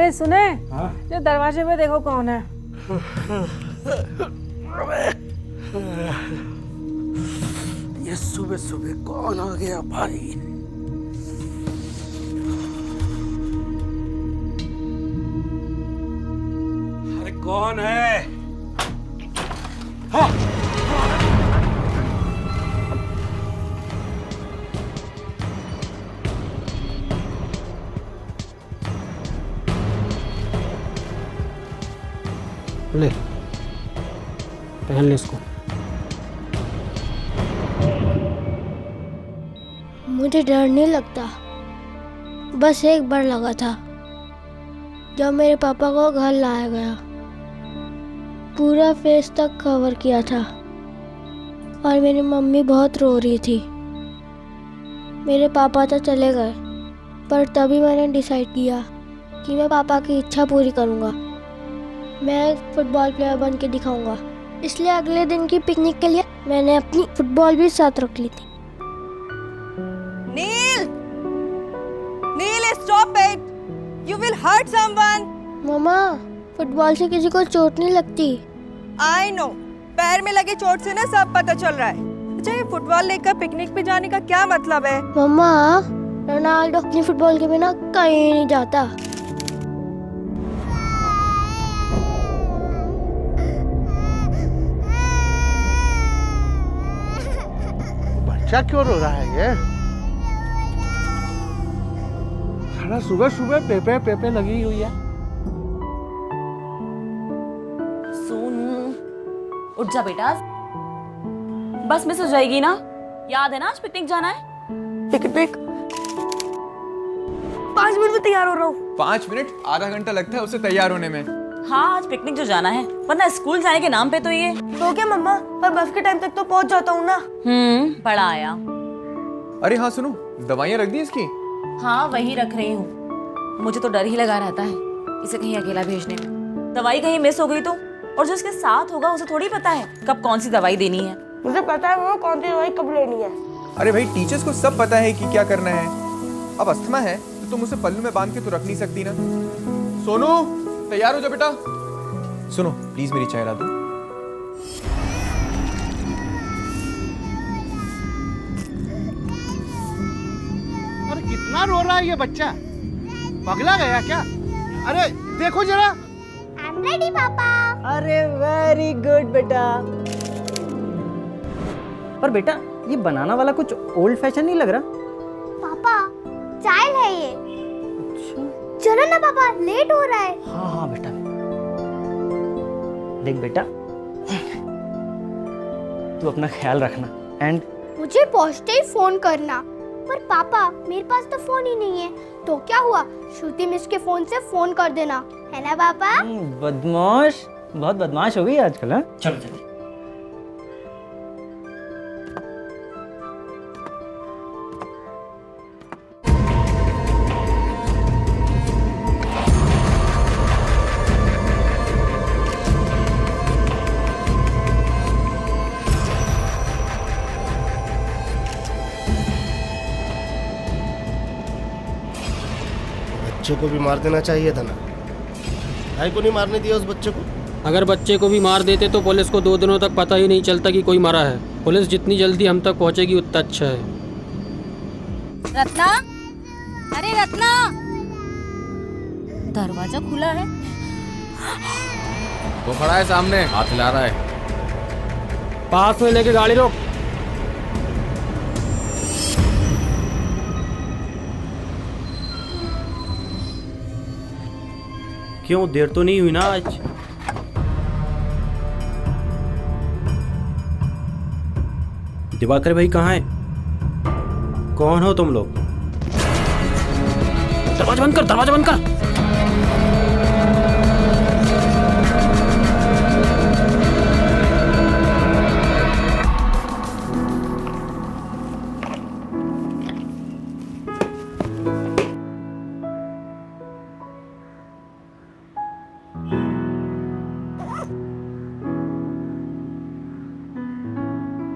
अरे सुने, हाँ? जो दरवाजे पे देखो कौन है। ये सुबह सुबह कौन आ गया भाई? अरे कौन है? हाँ। ले पहन ले इसको। मुझे डर नहीं लगता, बस एक बार लगा था जब मेरे पापा को घर लाया गया। पूरा फेस तक कवर किया था और मेरी मम्मी बहुत रो रही थी। मेरे पापा तो चले गए, पर तभी मैंने डिसाइड किया कि मैं पापा की इच्छा पूरी करूँगा। मैं एक फुटबॉल प्लेयर बन के दिखाऊंगा। इसलिए अगले दिन की पिकनिक के लिए मैंने अपनी फुटबॉल भी साथ रख ली थी। Neel! Neel, stop it! You will hurt someone. Mamma, football से किसी को चोट नहीं लगती। I know. पैर में लगे चोट से ना सब पता चल रहा है। अच्छा, ये फुटबॉल लेकर पिकनिक पे जाने का क्या मतलब है? मम्मा, रोनाल्डो अपनी फुटबॉल के बिना कहीं नहीं जाता। बच्चा क्यों रो रहा है ये? सारा सुबह सुबह पेपे पेपे लगी हुई है। सोनू, उठ जा बेटा, बस मिस हो जाएगी ना। याद है ना आज पिकनिक जाना है। पिकनिक? 5 मिनट में तैयार हो रहा हूँ। 5 मिनट? आधा घंटा लगता है उसे तैयार होने में। हाँ, आज पिकनिक जो जाना है, वरना स्कूल जाने के नाम पे तो ये। तो क्या मम्मा, पर बस के टाइम तक तो पहुँच जाता हूँ ना। बड़ा आया। अरे हाँ सुनो, दवाइयाँ रख दी इसकी? हाँ, वही रख रही हूँ। मुझे तो डर ही लगा रहता है इसे कहीं अकेला भेजने में। दवाई कहीं मिस हो गई तो, और जो इसके साथ होगा उसे थोड़ी पता है कब कौन सी दवाई देनी है। मुझे पता है वो कौन सी दवाई कब लेनी है। अरे भाई, टीचर्स को सब पता है कि क्या करना है। अब अस्थमा है तो तुम उसे पल्लू में बांध के तो रख नहीं सकती ना। सोनू, तैयार हो जा बेटा। सुनो प्लीज, मेरी चाय ला दो। अरे कितना रो रहा है ये बच्चा? पगला गया क्या? अरे देखो जरा। I'm ready, पापा। अरे वेरी गुड बेटा। पर बेटा, ये बनाना वाला कुछ ओल्ड फैशन नहीं लग रहा? पापा, चाइल्ड है ये। अच्छा। चलो ना पापा, लेट हो रहा है। हाँ हाँ बेटा, देख बेटा, तू अपना ख्याल रखना। एंड मुझे पहुंचते ही फोन करना। पर पापा, मेरे पास तो फोन ही नहीं है। तो क्या हुआ, श्रुति मिस के फोन से फोन कर देना, है ना पापा? बदमाश, बहुत बदमाश हो गई आजकल। हाँ, चलो चलो। बच्चे को भी मार देना चाहिए था ना। भाई को नहीं मारने दिया उस बच्चे को। अगर बच्चे को भी मार देते तो पुलिस को 2 दिनों तक पता ही नहीं चलता कि कोई मरा है। पुलिस जितनी जल्दी हम तक पहुंचेगी उतना अच्छा है। रत्ना, अरे रत्ना, दरवाजा खुला है। वो खड़ा है सामने, हाथ हिला रहा है। पास में लेके गाड़ी रोक। क्यों, देर तो नहीं हुई ना आज? दिवाकर भाई कहाँ हैं? कौन हो तुम लोग? दरवाजा बंद कर, दरवाजा बंद कर।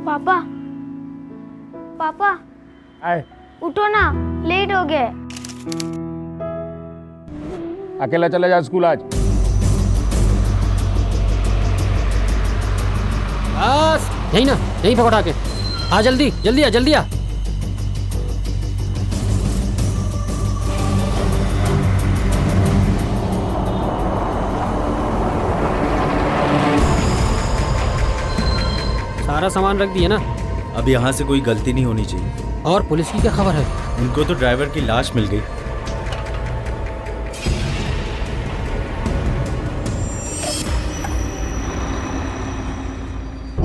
पापा, पापा, आए। उठो ना, लेट हो गए। अकेला चला जा स्कूल आज। बस यही ना, यही पकड़ा के आ, जल्दी जल्दी आ, जल्दी आ। सारा सामान रख दिया ना? अब यहाँ से कोई गलती नहीं होनी चाहिए। और पुलिस की क्या खबर है? उनको तो ड्राइवर की लाश मिल गई।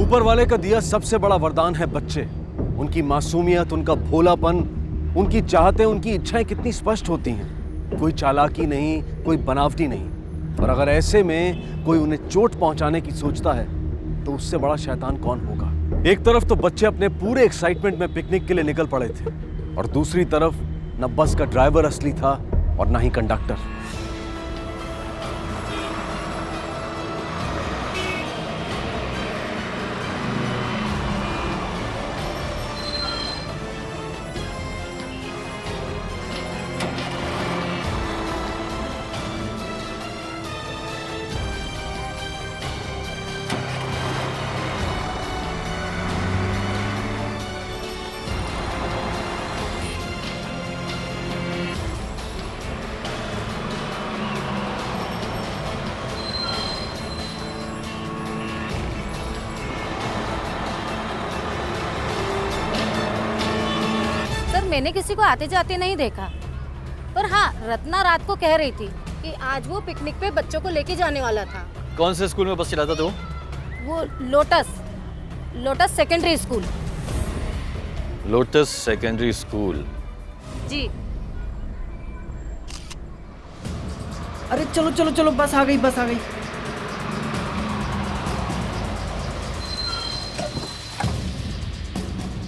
ऊपर वाले का दिया सबसे बड़ा वरदान है बच्चे। उनकी मासूमियत, उनका भोलापन, उनकी चाहतें, उनकी इच्छाएं कितनी स्पष्ट होती हैं। कोई चालाकी नहीं, कोई बनावटी नहीं। और अगर ऐसे में कोई उन्हें चोट पहुंचाने की सोचता है तो उससे बड़ा शैतान कौन होगा। एक तरफ तो बच्चे अपने पूरे एक्साइटमेंट में पिकनिक के लिए निकल पड़े थे और दूसरी तरफ न बस का ड्राइवर असली था और न ही कंडक्टर। मैंने किसी को आते जाते नहीं देखा, पर हाँ, रत्ना रात को कह रही थी कि आज वो पिकनिक पे बच्चों को लेके जाने वाला था। कौन से स्कूल में बस चलाता तू? वो Lotus Secondary School. Lotus Secondary School. जी। अरे चलो चलो चलो, बस आ गई, बस आ गई।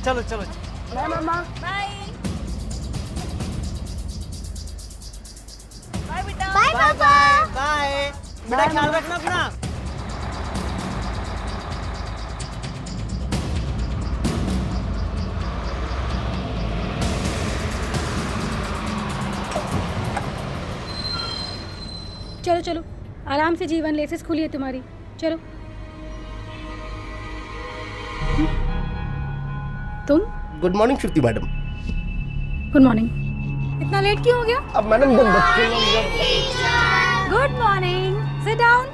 चलो चलो। बाय मामा। बाय बेटा। Bye bye bye. बेटा ख्याल रखना अपना। चलो चलो, आराम से जीवन, लेसेस खुली है तुम्हारी, चलो। तुम? गुड मॉर्निंग श्रुति मैडम। Good morning. इतना लेट क्यों हो गया? अब मैडम जब बच्चे गुड मॉर्निंग, सिट डाउन।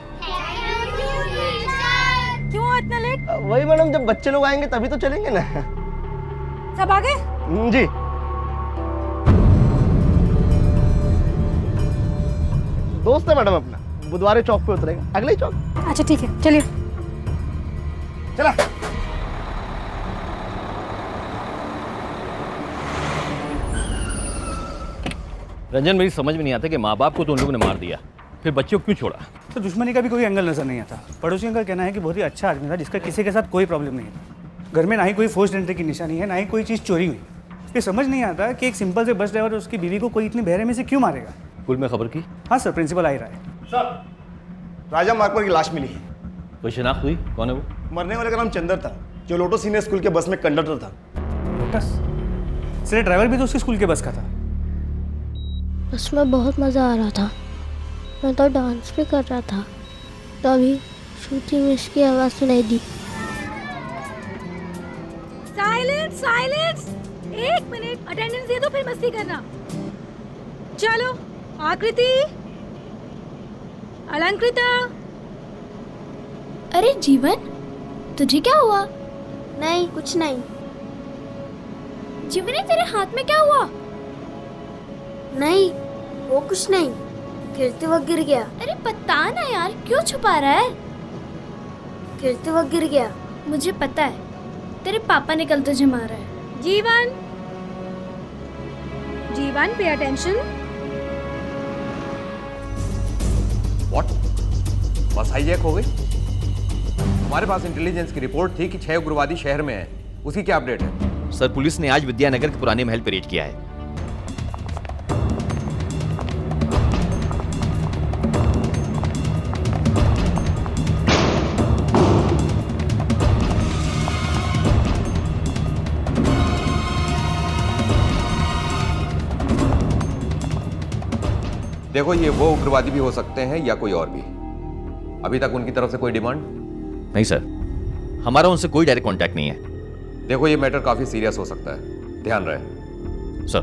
क्यों इतना लेट? वही मैडम, जब बच्चे लोग आएंगे तभी तो चलेंगे ना। सब आ गए? जी। दोस्त है मैडम अपना, बुधवारे चौक पे उतरेगा, अगले ही चौक। अच्छा ठीक है, चलिए। चला। रंजन, मेरी समझ में नहीं आता कि माँ बाप को तो उन लोगों ने मार दिया, फिर बच्चों को क्यों छोड़ा? तो दुश्मनी का भी कोई एंगल नजर नहीं आता। पड़ोसियों का कहना है कि बहुत ही अच्छा आदमी था जिसका किसी के साथ कोई प्रॉब्लम नहीं था। घर में ना ही कोई फोर्स्ड एंट्री की निशानी है, ना ही कोई चीज़ चोरी हुई। ये समझ नहीं आता कि एक सिंपल से बस ड्राइवर उसकी बीवी को कोई इतनी बेरहमी से क्यों मारेगा। स्कूल में खबर की? हाँ सर, प्रिंसिपल आ ही रहा है। सर, राजा मार्कपर की लाश मिली है। कोई शिनाख्त हुई? कौन है वो? मरने वाले का नाम चंदर था, जो लोटस सीनियर स्कूल के बस में कंडक्टर था। लोटस? सर, ड्राइवर भी तो उसकी स्कूल के बस का था। बस में बहुत मज़ा आ रहा था, मैं तो डांस भी कर रहा था, तभी श्रुति मिस की आवाज़ सुनाई दी। साइलेंस साइलेंस, 1 मिनट अटेंडेंस दे दो, फिर मस्ती करना। चलो, आकृति, अलंकृता। अरे जीवन, तुझे क्या हुआ? नहीं, कुछ नहीं। जीवन, तेरे हाथ में क्या हुआ? नहीं, वो कुछ नहीं, गिरते वक्त गिर गया। अरे पता ना यार, क्यों छुपा रहा है? गिरते वक्त गिर गया। मुझे पता है, तेरे पापा ने कल तुझे मारा है। जीवन, जीवन, पे अटेंशन। व्हाट? बस हाईजैक हो गई? हमारे पास इंटेलिजेंस की रिपोर्ट थी कि 6 उग्रवादी शहर में है, उसकी क्या अपडेट है? सर, पुलिस ने आज विद्यानगर के पुराने महल पर रेड किया है। देखो, ये वो उग्रवादी भी हो सकते हैं या कोई और भी। अभी तक उनकी तरफ से कोई डिमांड? नहीं सर, हमारा उनसे कोई डायरेक्ट कांटेक्ट नहीं है। देखो, ये मैटर काफी सीरियस हो सकता है, ध्यान रहे। सर,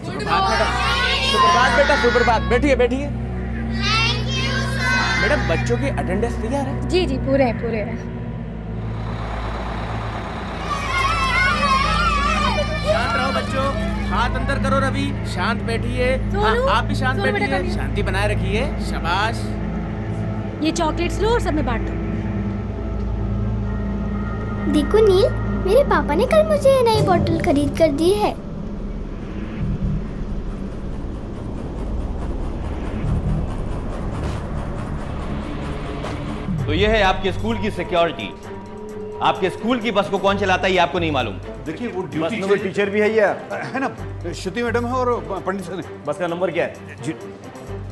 सुप्रभात बेटा, सुप्रभात। बैठिए बैठिए। मैडम, बच्चों की अटेंडेंस तैयार है? जी जी, पूरे हैं पूरे हैं। शांत रहो बच्चों, हाथ अंदर करो। रवि, शांत बैठिए। हाँ, आप भी शांत बैठिए, शांति बनाए रखिए। शाबाश। ये चॉकलेट्स लो और सब में बांट दो। देखो नील, मेरे पापा ने कल मुझे ये नई बोतल खरीद कर दी है। तो ये है आपके स्कूल की सिक्योरिटी। आपके स्कूल की बस को कौन चलाता है ये आपको नहीं मालूम? देखिए, वो ड्यूटी नंबर टीचर भी है ये, है ना, श्रुति मैडम है और पंडित सर है। बस का नंबर क्या है? जी,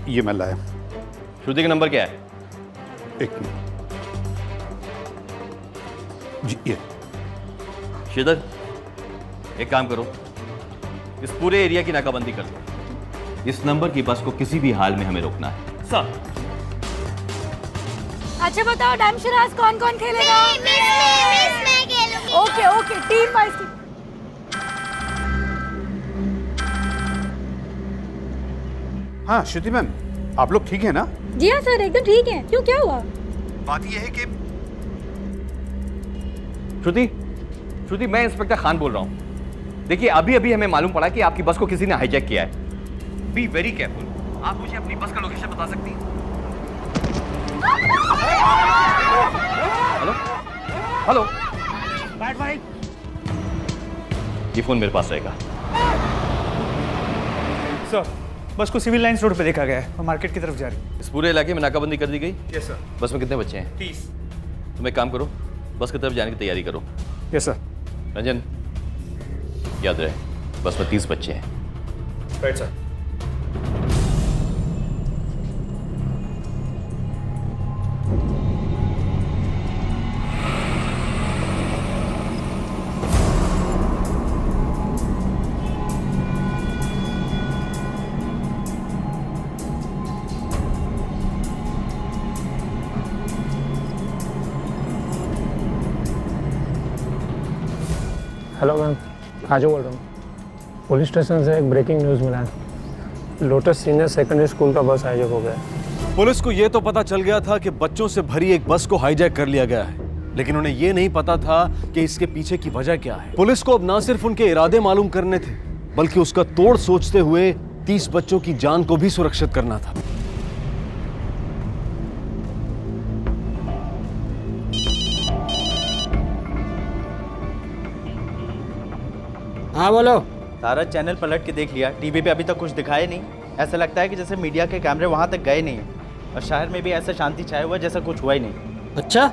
ये मैं लाया। श्रुति का नंबर क्या है? एक मिनट जी, ये। श्रीधर, एक काम करो, इस पूरे एरिया की नाकाबंदी कर दो। इस नंबर की बस को किसी भी हाल में हमें रोकना है। सर। अच्छा बताओ, टाइम शराज कौन कौन खेलेगा? मैं खेलूंगी। Okay okay, team wise. हाँ श्रुति मैम, आप लोग ठीक है ना? जी हाँ सर, एकदम ठीक है। क्यों, क्या हुआ? बात यह है कि श्रुति, मैं इंस्पेक्टर खान बोल रहा हूँ। देखिए, अभी अभी हमें मालूम पड़ा कि आपकी बस को किसी ने हाईजैक किया है। Be very careful. आप मुझे अपनी बस का लोकेशन बता सकती हैं? हेलो हेलो, बैठ भाई। ये फोन मेरे पास रहेगा। सर, बस को सिविल लाइंस रोड पे देखा गया है और मार्केट की तरफ जा रही है। इस पूरे इलाके में नाकाबंदी कर दी गई? Yes sir. बस में कितने बच्चे हैं? 30। तुम एक काम करो, बस की तरफ जाने की तैयारी करो। Yes sir. रंजन, याद रहे, बस में 30 बच्चे हैं। Right sir. हेलो मैम, आजू बोल रहा हूँ। पुलिस स्टेशन से एक ब्रेकिंग न्यूज़ मिला है। लोटस सीनियर सेकेंडरी स्कूल का बस हाईजैक हो गया है। पुलिस को यह तो पता चल गया था कि बच्चों से भरी एक बस को हाईजैक कर लिया गया है, लेकिन उन्हें यह नहीं पता था कि इसके पीछे की वजह क्या है। पुलिस को अब ना सिर्फ उनके इरादे मालूम करने थे, बल्कि उसका तोड़ सोचते हुए 30 बच्चों की जान को भी सुरक्षित करना था। हाँ बोलो। सारा चैनल पलट के देख लिया, टीवी पे अभी तक कुछ दिखाया नहीं। ऐसा लगता है कि जैसे मीडिया के कैमरे वहां तक गए नहीं हैं और शहर में भी ऐसा शांति छाया हुआ जैसा कुछ हुआ ही नहीं। अच्छा,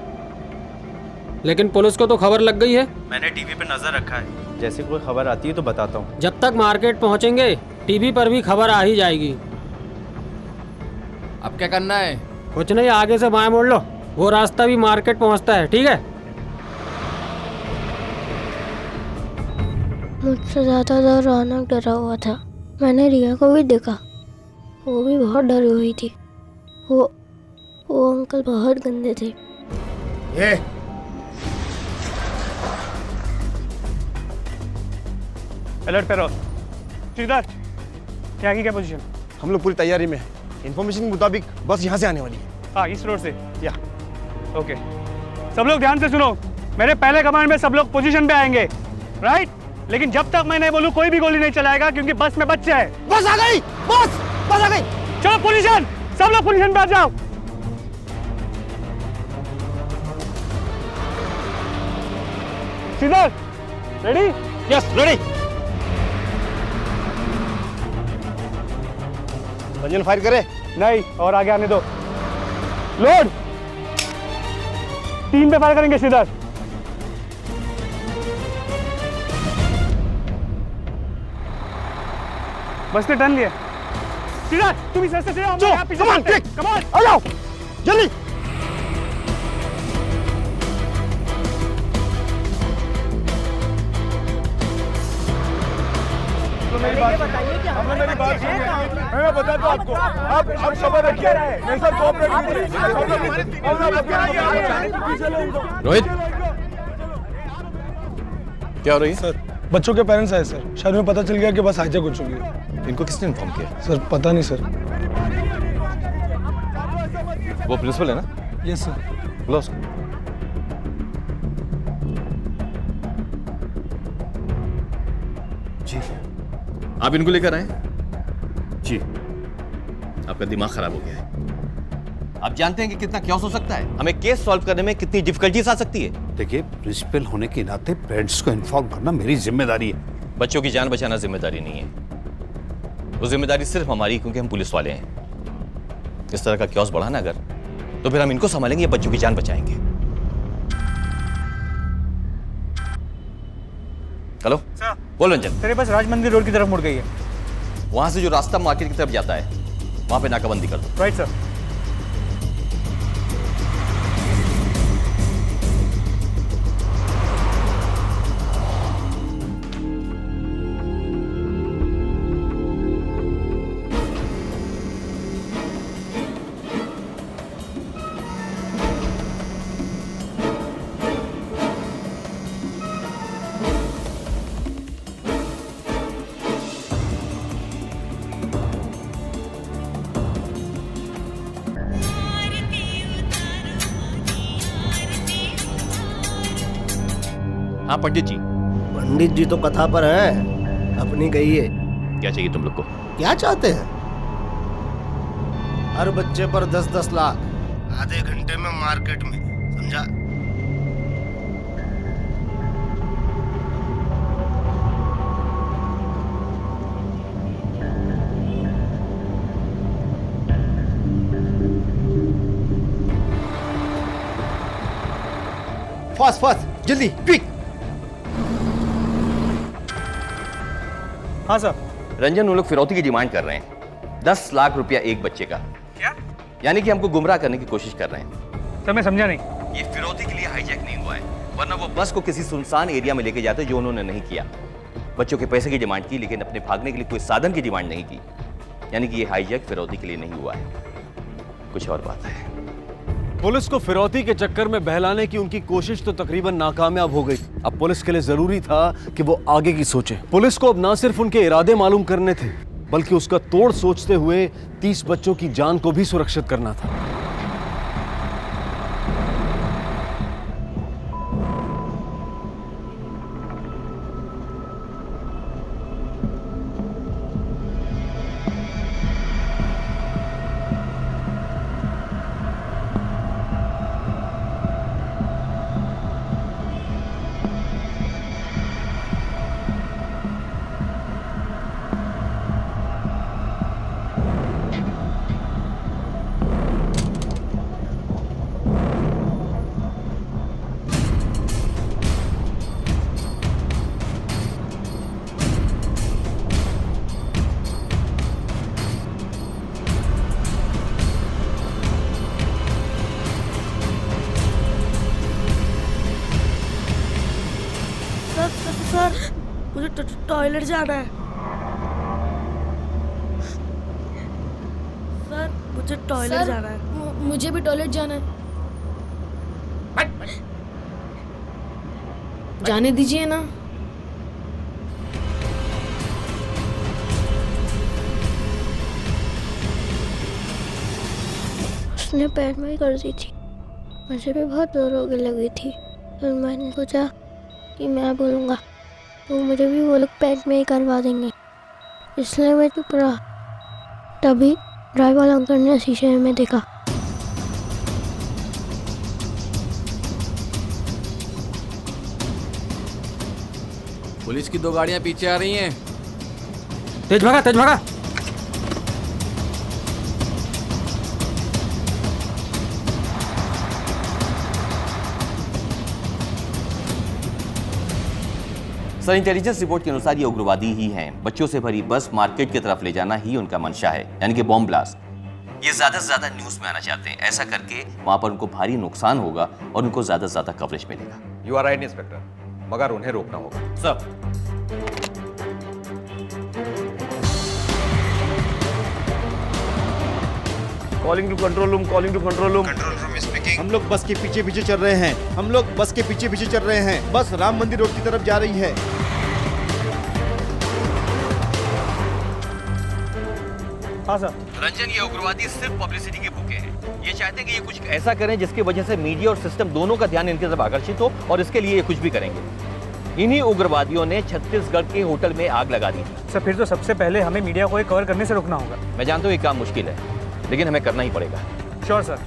लेकिन पुलिस को तो खबर लग गई है। मैंने टीवी पे नजर रखा है, जैसे कोई खबर आती है तो बताता हूँ। जब तक मार्केट पहुंचेंगे टीवी पर भी खबर आ ही जाएगी। अब क्या करना है? कुछ नहीं, आगे से बाएं मोड़ लो, वो रास्ता भी मार्केट पहुंचता है। ठीक है? मुझसे ज़्यादा तो रौनक डरा हुआ था। मैंने रिया को भी देखा, वो भी बहुत डरी हुई थी। वो अंकल बहुत गंदे थे। ये अलर्ट पे रहो। श्रीधर, यहाँ की क्या पोजीशन? हम लोग पूरी तैयारी में हैं। इन्फॉर्मेशन के मुताबिक बस यहाँ से आने वाली है। हाँ, इस रोड से। या ओके, सब लोग ध्यान से सुनो। मेरे पहले कमांड में सब लोग पोजीशन पे आएंगे, राइट? लेकिन जब तक मैं नहीं बोलूं कोई भी गोली नहीं चलाएगा, क्योंकि बस में बच्चे हैं। बस आ गई, बस आ गई। चलो पोजीशन, सब लोग पोजीशन पे आ जाओ। Sridhar, ready? Yes, ready. Ranjan fire करे? नहीं, और आगे आने दो। लोड। 3 पे फायर करेंगे श्रीधर। बस ने टर्न लिया। सीधा तुम इस रास्ते से आओ, मैं पीछे। कम ऑन, आ जाओ जल्दी। मेरी बात हमने मेरी बात सुनी। मैं बताता हूं आपको, आप सबर रखिए, मेरे साथ कोऑपरेट कीजिए। रोहित, क्या हो रही है? सर बच्चों के पेरेंट्स आए सर, शहर में पता चल गया कि बस हाईजैक हो चुकी है। इनको किसने इन्फॉर्म किया? सर पता नहीं सर। वो प्रिंसिपल है ना? Yes sir. बुलाओ उसको। जी आप इनको लेकर आए? जी आपका दिमाग खराब हो गया है। आप जानते हैं कि कितना क्या हो सकता है, हमें केस सॉल्व करने में कितनी डिफिकल्टीज आ सकती है। देखिए, प्रिंसिपल होने के नाते पेरेंट्स को इन्फॉर्म करना मेरी जिम्मेदारी है। बच्चों की जान बचाना जिम्मेदारी नहीं है, वो जिम्मेदारी सिर्फ हमारी, क्योंकि हम पुलिस वाले हैं। इस तरह का क्योस बढ़ा ना अगर, तो फिर हम इनको संभालेंगे, बच्चों की जान बचाएंगे। Hello sir. बोल रंजन। तेरे पास राज मंदिर रोड की तरफ मुड़ गई है। वहां से जो रास्ता मार्केट की तरफ जाता है, वहां पे नाकाबंदी कर दो। Right sir. हाँ पंडित जी। पंडित जी तो कथा पर हैं, अपनी गई है। क्या चाहिए तुम लोग को? क्या चाहते हैं? हर बच्चे पर 10-10 लाख, आधे घंटे में मार्केट में, समझा? फास्ट फास्ट, जल्दी, क्विक। हाँ सर। रंजन, उन लोग फिरौती की डिमांड कर रहे हैं, 10 लाख रुपया एक बच्चे का। क्या? यानी कि हमको गुमराह करने की कोशिश कर रहे हैं। सर मैं समझा नहीं। ये फिरौती के लिए हाईजैक नहीं हुआ है, वरना वो बस को किसी सुनसान एरिया में लेके जाते, जो उन्होंने नहीं किया। बच्चों के पैसे की डिमांड की, लेकिन अपने भागने के लिए कोई साधन की डिमांड नहीं की। यानी कि ये हाईजैक फिरौती के लिए नहीं हुआ है, कुछ और बात है। पुलिस को फिरौती के चक्कर में बहलाने की उनकी कोशिश तो तकरीबन नाकामयाब हो गई। अब पुलिस के लिए जरूरी था कि वो आगे की सोचे। पुलिस को अब ना सिर्फ उनके इरादे मालूम करने थे, बल्कि उसका तोड़ सोचते हुए 30 बच्चों की जान को भी सुरक्षित करना था। सर मुझे टॉयलेट जाना है। सर मुझे टॉयलेट जाना है। मुझे भी टॉयलेट जाना है। जाने दीजिए ना। उसने पैर में ही कर दी थी, मुझे भी बहुत जोर होने लगी थी। फिर मैंने सोचा कि मैं बोलूँगा तो मुझे भी वो लोग पेट में ही करवा देंगे, इसलिए मैं चुप रहा। तभी ड्राइवर अंकल ने शीशे में देखा। पुलिस की 2 गाड़ियां पीछे आ रही हैं। तेज भागा, तेज भागा। सर, इंटेलिजेंस रिपोर्ट के अनुसार ये उग्रवादी ही हैं। बच्चों से भरी बस मार्केट की तरफ ले जाना ही उनका मंशा है, यानी कि बॉम्ब ब्लास्ट। ये ज्यादा से ज्यादा न्यूज में आना चाहते हैं। ऐसा करके वहां पर उनको भारी नुकसान होगा और उनको ज्यादा से ज्यादा कवरेज मिलेगा। यू आर राइट इंस्पेक्टर, मगर उन्हें रोकना होगा। Sir calling to control room, calling to control room. हम लोग बस के पीछे पीछे चल रहे हैं, हम लोग बस के पीछे पीछे चल रहे हैं। बस राम मंदिर रोड की तरफ जा रही है। हाँ सर। रंजन, ये उग्रवादी सिर्फ पब्लिसिटी के भूखे हैं। ये चाहते हैं कि ये कुछ ऐसा करें जिसकी वजह से मीडिया और सिस्टम दोनों का ध्यान इनकी तरफ आकर्षित हो, और इसके लिए ये कुछ भी करेंगे। इन्हीं उग्रवादियों ने छत्तीसगढ़ के होटल में आग लगा दी थी। सर फिर तो सबसे पहले हमें मीडिया को कवर करने से रोकना होगा। मैं जानता हूँ ये काम मुश्किल है, लेकिन हमें करना ही पड़ेगा। Sure sir.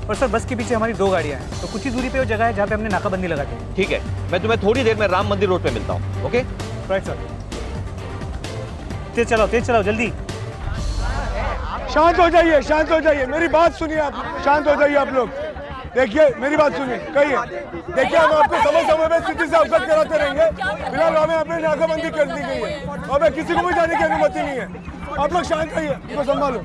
और सर बस के पीछे हमारी 2 गाड़ियाँ हैं, तो कुछ ही दूरी पे वो जगह है जहाँ पे हमने नाकाबंदी लगा दी। ठीक है, मैं तुम्हें थोड़ी देर में राम मंदिर रोड पे मिलता हूँ। Okay right sir. तेज चलाओ जल्दी। शांत हो जाइए, शांत हो जाइए, मेरी बात सुनिए आप, शांत हो जाइए आप लोग। देखिए मेरी बात सुनिए, कहिए। देखिए हम आपको समय समय पे स्थिति से अवगत कराते रहेंगे। फिलहाल हमें अपनी नाकाबंदी कर दी गई है, हमें किसी को भी जाने की अनुमति नहीं है। आप लोग शांत रहिए, इनको संभालो।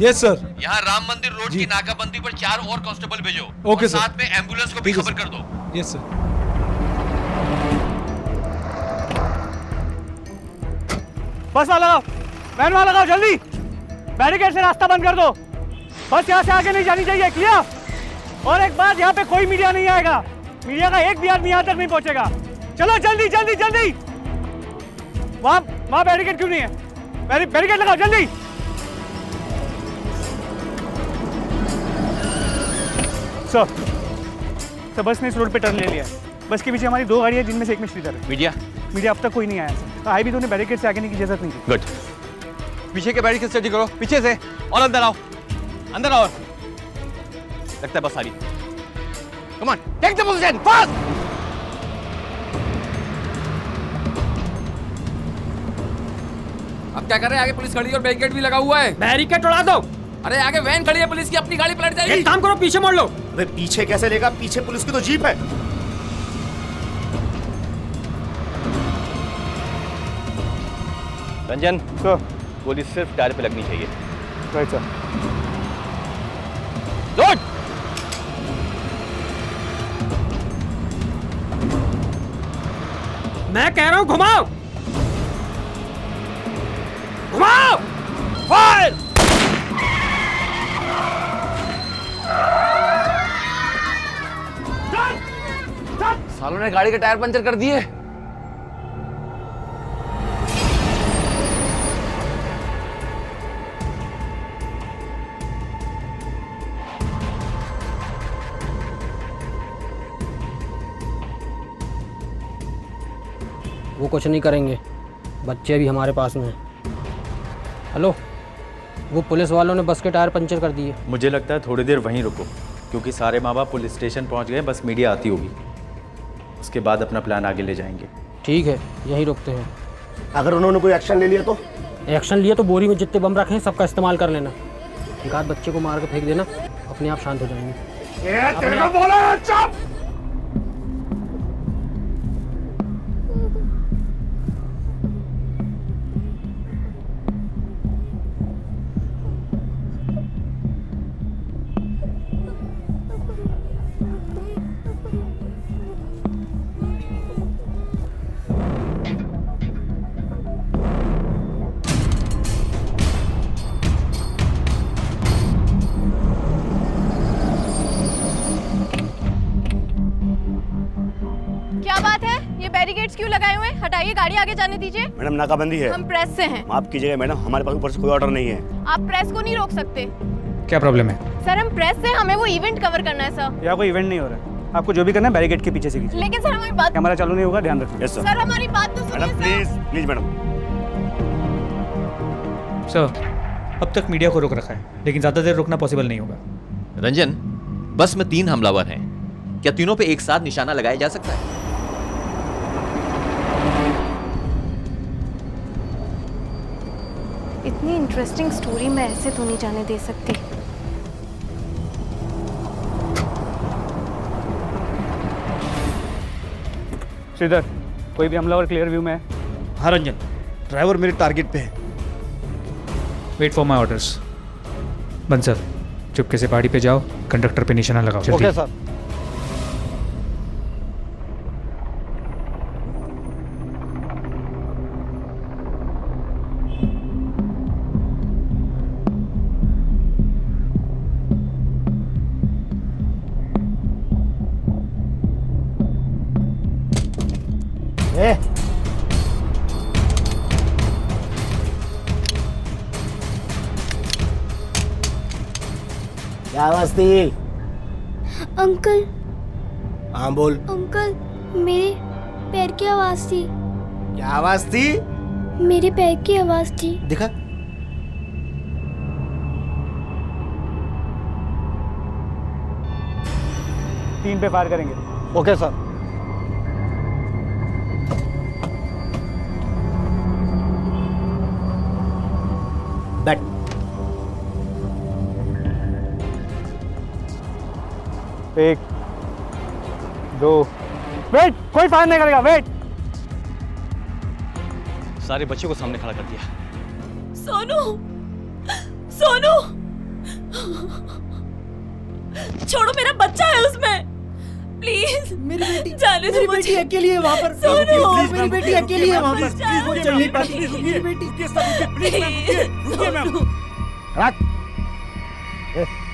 Yes sir. यहाँ राम मंदिर रोड की नाकाबंदी पर 4 और कांस्टेबल भेजो। Okay sir. साथ में एम्बुलेंस को भी खबर कर दो। Yes sir. बस वाला लगाओ, वैन वाला लगाओ, जल्दी। बैरिकेड से रास्ता बंद कर दो। बस यहाँ से आगे नहीं जानी चाहिए, क्लियर। और एक बात, यहाँ पे कोई मीडिया नहीं आएगा। मीडिया का एक भी आदमी यहाँ तक नहीं पहुँचेगा। चलो जल्दी जल्दी जल्दी। वहाँ बैरिकेड क्यों नहीं है? बैरिकेड लगाओ जल्दी। सर बस ने इस रोड पे टर्न ले लिया है। बस के पीछे हमारी 2 गाड़ियाँ, जिनमें से एक में श्रीधर है। मीडिया अब तक कोई नहीं आया। तो आई भी तो उन्हें बैरिकेड से आगे की इजाजत नहीं थी। गुड। पीछे के बैरिकेड स्टडी करो, पीछे से, और अंदर आओ, अंदर आओ। लगता है बस आ रही। Come on, take the position fast. अब क्या कर रहे हैं? आगे पुलिस खड़ी है और बैरिकेड भी लगा हुआ है। बैरिकेड उड़ा दो। अरे आगे वैन खड़ी है पुलिस की, अपनी गाड़ी पलट जाएगी। एक काम करो, पीछे मोड़ लो। अबे पीछे कैसे लेगा? पीछे पुलिस की तो जीप है। रंजन सर, गोली सिर्फ टायर पे लगनी चाहिए। Right sir. लोड। मैं कह रहा हूं घुमाओ, घुमाओ। फायर। सालों ने गाड़ी के टायर पंचर कर दिए। वो कुछ नहीं करेंगे, बच्चे भी हमारे पास में हैं। हेलो, वो पुलिस वालों ने बस के टायर पंचर कर दिए। मुझे लगता है थोड़ी देर वहीं रुको, क्योंकि सारे माँ बाप पुलिस स्टेशन पहुँच गए। बस मीडिया आती होगी, उसके बाद अपना प्लान आगे ले जाएंगे। ठीक है, यहीं रुकते हैं। अगर उन्होंने कोई एक्शन ले लिया तो? एक्शन लिया तो बोरी में जितने बम रखे हैं सबका इस्तेमाल कर लेना। एक आध बच्चे को मार के फेंक देना, अपने आप शांत हो जाएंगे। बोला चुप। बैरिकेड्स क्यों लगाए हुए हैं? हटाइए, गाड़ी आगे जाने दीजिए। मैडम नाकाबंदी है। हम प्रेस से हैं। माफ कीजिएगा मैडम, हमारे पास ऊपर से कोई ऑर्डर नहीं है। आप प्रेस को नहीं रोक सकते। क्या प्रॉब्लम है? सर हम प्रेस से, हमें वो इवेंट कवर करना है सर। यहाँ कोई इवेंट नहीं हो रहा है, आपको जो भी करना है बैरिकेड के पीछे से कीजिए। लेकिन सर हमारी बात, हमारा चालू नहीं होगा, ध्यान रखिए। Yes sir. सर हमारी बात तो सुनिए। Madam please please madam. Sir अब तक मीडिया को रोक रखा है, लेकिन ज्यादा देर रोकना पॉसिबल नहीं होगा। रंजन, बस में 3 हमलावर हैं, क्या तीनों पे एक साथ निशाना लगाया जा सकता है? इतनी इंटरेस्टिंग स्टोरी मैं ऐसे तो नहीं जाने दे सकती। श्रीधर, कोई भी हमलावर क्लियर व्यू में है? हाँ रंजन, ड्राइवर मेरे टारगेट पे है। Wait for my orders. Bansal, चुपके से पहाड़ी पे जाओ, कंडक्टर पे निशाना लगाओ। Okay sir. क्या आवाज थी? अंकल हाँ बोल। अंकल मेरे पैर की आवाज थी। क्या आवाज थी? मेरे पैर की आवाज थी। दिखा। तीन पे फायर करेंगे। Okay sir. बैठ। एक, दो, वेट, कोई फायर नहीं करेगा, वेट। सारे बच्चों को सामने खड़ा कर दिया। सोनू, सोनू, छोड़ो, मेरा बच्चा है उसमें, प्लीज। मेरी बेटी जाने दो मेरी मुझे। बेटी अकेली है वहाँ पर। सोनू, मेरी बेटी अकेली है वहाँ पर। वो चल नहीं पाती। मेरी बेटी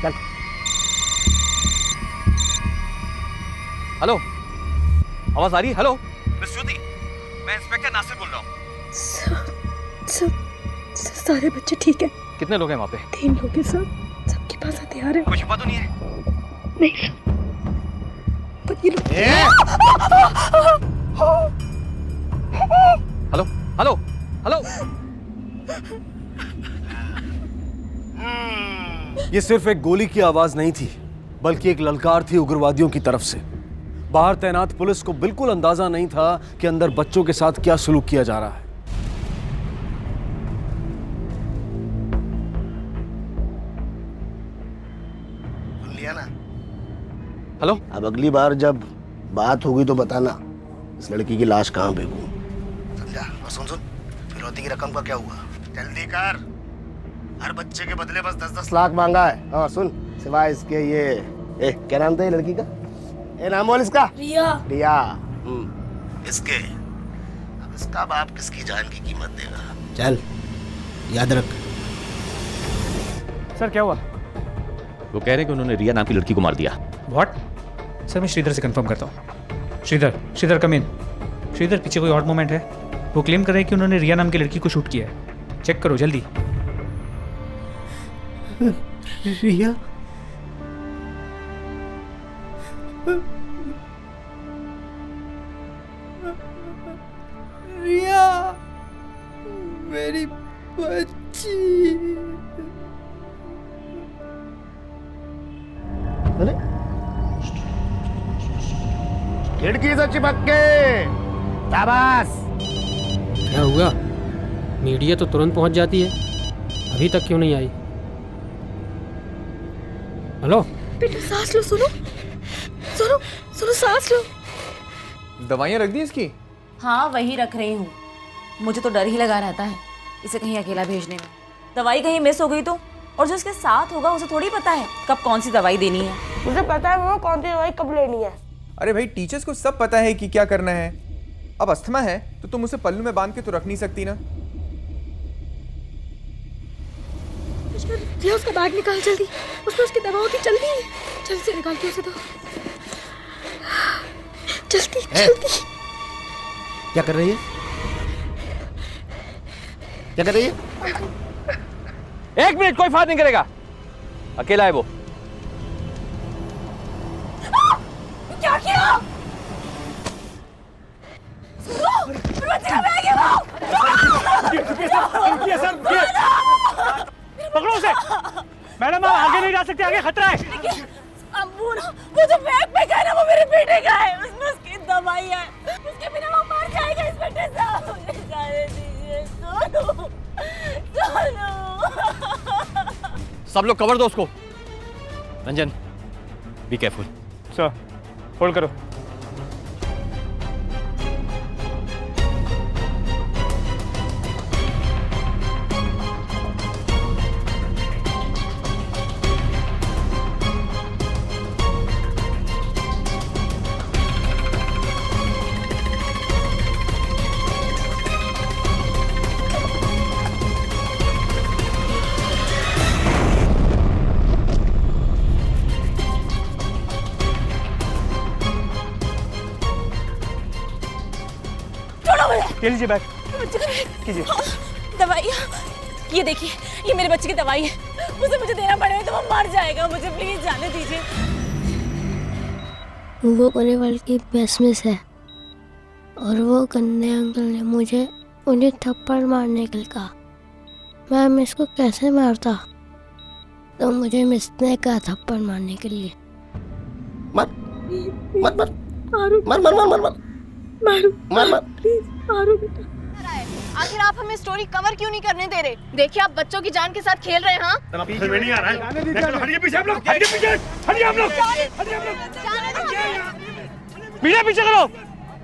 चल। हेलो, आवाज आ रही है? हेलो मिस ज्योति, मैं इंस्पेक्टर नासिर बोल रहा हूँ। सारे बच्चे ठीक है। कितने लोग हैं वहाँ पे? 3 लोग हैं सर, सबके पास हथियार है। कोई छुपा तो नहीं है? नहीं पर ये लोग हेलो हेलो हेलो। ये सिर्फ एक गोली की आवाज नहीं थी, बल्कि एक ललकार थी उग्रवादियों की तरफ से। बाहर तैनात पुलिस को बिल्कुल अंदाजा नहीं था कि अंदर बच्चों के साथ क्या सलूक किया जा रहा है। लिया ना? हेलो। अब अगली बार जब बात होगी तो बताना इस लड़की की लाश कहाँ फेंकूं, समझा? और सुन फिरौती की रकम का क्या हुआ? जल्दी कर। हर बच्चे के बदले बस 10-10 लाख मांगा है। और सुन, सिवाय इसके ये क्या नाम था ये लड़की का? नाम बोल इसका। रिया। रिया। इसके अब इसका बाप किसकी जान की कीमत देगा? चल याद रख। सर क्या हुआ? वो कह रहे हैं कि उन्होंने रिया नाम की लड़की को मार दिया। व्हाट? सर मैं श्रीधर से कंफर्म करता हूँ। श्रीधर कम इन। श्रीधर, पीछे कोई और मोमेंट है? वो क्लेम कर रहे हैं कि उन्होंने रिया नाम की लड़की को शूट किया है। चेक करो जल्दी। रिया रिया मेरी बच्ची। खिड़की से चिपक के। शाबाश। क्या हुआ? मीडिया तो तुरंत पहुंच जाती है, अभी तक क्यों नहीं आई? हेलो बेटा, सांस लो। सुनो सुनो सुनो, सांस लो। दवाइयाँ रख दी इसकी? हाँ, वही रख रही हूँ। मुझे तो डर ही लगा रहता है इसे कहीं अकेला भेजने में। दवाई कहीं मिस हो गई तो, और जो इसके साथ होगा उसे थोड़ी पता है कब कौन सी दवाई देनी है। मुझे पता है मामा कौन सी दवाई कब लेनी है। अरे भाई, टीचर्स को सब पता है कि क्या करना है। अब अस्थमा है तो तुम उसे पल्लू में बांध के तो रख नहीं सकती ना। रिया, उसका बैग निकाल जल्दी, उसमें उसकी दवाओं की जल्दी से निकाल के उसे दो। जल्दी। क्या कर रही है? क्या कर रही है? 1 मिनट, कोई फायर नहीं करेगा, अकेला है वो। क्या किया? पकड़ो उसे। मैडम, आप आगे नहीं जा सकते, आगे खतरा है। अम्बू, वो जो बैग पे गया ना, वो मेरे बेटे का है, उसमें उसकी दवाई है, उसके बिना वो मर जाएगा। इस बेटे साहब, मुझे जाने दीजिए। सोनू, सब लोग कवर दो उसको। Ranjan, B careful. Sir, hold करो। छोड़ो मुझे। ये लीजिए बैग, कीजिए। दवाइयाँ ये देखिए, ये मेरे बच्चे की दवाई है, उसे मुझे देना पड़ेगा तो वो मर जाएगा, मुझे प्लीज जाने दीजिए। वो कोनेवाल की बेसमिस है और वो गंदे अंकल ने मुझे उन्हें थप्पड़ मारने के लिए कहा। मैं मिस को कैसे मारता, तो मुझे मिस ने कहा थप्पड़ मारने के लिए। मर मर मर मर मर मर मर मर मारो मर मर प्लीज मारो बेटा। आखिर आप हमें स्टोरी कवर क्यों नहीं करने दे रहे? देखिए आप बच्चों की जान के साथ खेल रहे हैं। हाँ पीछे नहीं आ रहा है। हटिए पीछे आप लोग, हटिए पीछे, हटिए आप लोग, हटिए आप लोग। पीछे पीछे करो,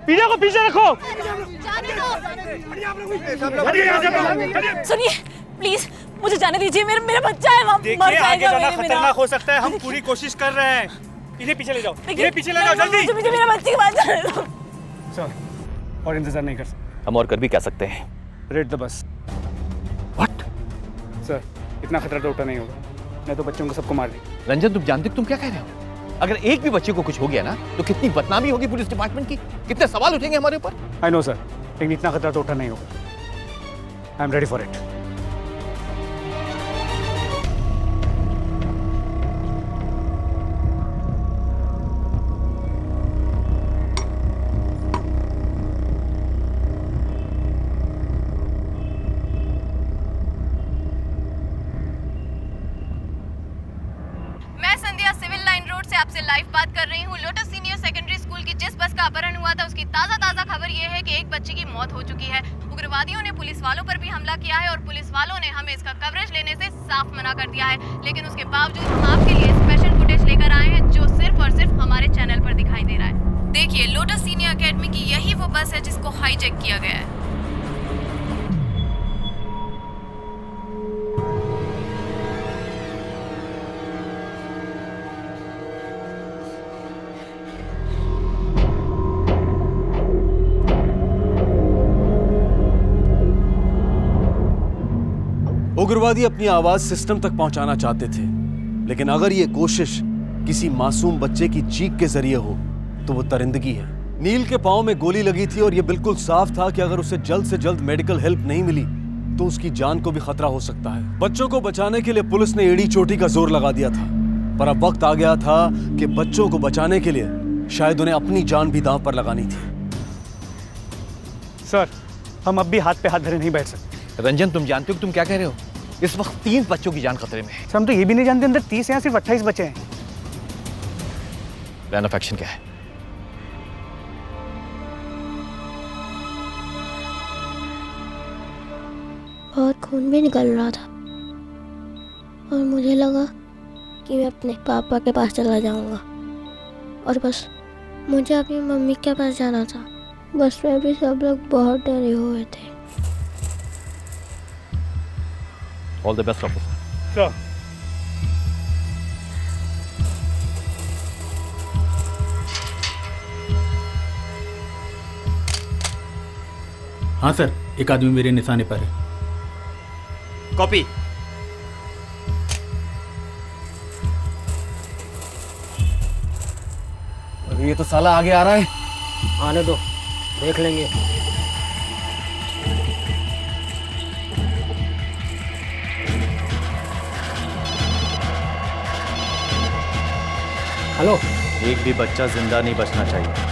पीछे को पीछे रखो। सुनिए प्लीज, मुझे जाने दीजिए, मेरा बच्चा है, वहाँ मर देखिए जाएगा। आगे जाना मेरे खतरनाक हो सकता है, हम पूरी कोशिश कर रहे हैं। इन्हें पीछे ले जाओ, इन्हें पीछे ले जाओ जल्दी। मुझे मेरे बच्चे के पास जाने दो। सर, और इंतजार नहीं कर सकते। हम और कर भी क्या सकते हैं? Read the bus. What? Sir, इतना खतरा तो उठा नहीं होगा, मैं तो बच्चों को सबको मार दी। रंजन, तुम जानते हो तुम क्या कह रहे हो? अगर एक भी बच्चे को कुछ हो गया ना तो कितनी बदनामी होगी पुलिस डिपार्टमेंट की, कितने सवाल उठेंगे हमारे ऊपर। आई नो सर, लेकिन इतना खतरा तो उठा नहीं होगा। I am ready for it. मैं संध्या सिविल लाइन रोड से आपसे लाइव बात कर रही हूँ। लोटस सीनियर सेकेंडरी स्कूल की जिस बस का अपहरण हुआ था उसकी ताज़ा खबर ये है कि एक बच्चे की मौत हो चुकी है। उग्रवादियों ने पुलिस वालों पर भी हमला किया है और पुलिस वालों ने हमें इसका कवरेज लेने से साफ मना कर दिया है। लेकिन उसके बावजूद हम आपके लिए स्पेशल फुटेज लेकर आए हैं जो सिर्फ और सिर्फ हमारे चैनल पर दिखाई दे रहा है। देखिए, लोटस सीनियर अकेडमी की यही वो बस है जिसको हाईजैक किया गया है। उग्रवादी अपनी आवाज सिस्टम तक पहुंचाना चाहते थे, लेकिन अगर ये कोशिश किसी मासूम बच्चे की चीख के जरिए हो तो वो दरिंदगी है। नील के पांव में गोली लगी थी और ये बिल्कुल साफ था कि अगर उसे जल्द से जल्द मेडिकल हेल्प नहीं मिली तो उसकी जान को भी खतरा हो सकता है। बच्चों को बचाने के लिए पुलिस ने एड़ी चोटी का जोर लगा दिया था, पर अब वक्त आ गया था कि बच्चों को बचाने के लिए शायद उन्हें अपनी जान भी दांव पर लगानी थी। सर, हम अब भी हाथ पे हाथ धरे नहीं बैठ सकते। रंजन, तुम जानते हो कि तुम क्या कह रहे हो? इस वक्त 3 बच्चों की जान खतरे में है। सर, हम तो ये भी नहीं जानते अंदर 30 या सिर्फ 28 बचे हैं। प्लान ऑफ एक्शन क्या है? बहुत खून भी निकल रहा था और मुझे लगा कि मैं अपने पापा के पास चला जाऊंगा और बस मुझे अपनी मम्मी के पास जाना था। बस में भी सब लोग बहुत डरे हुए थे। All the best officer. Sir, हाँ सर, एक आदमी मेरे निशाने पर है। कॉपी। अरे ये तो साला आगे आ रहा है। आने दो, देख लेंगे। हेलो। एक भी बच्चा जिंदा नहीं बचना चाहिए।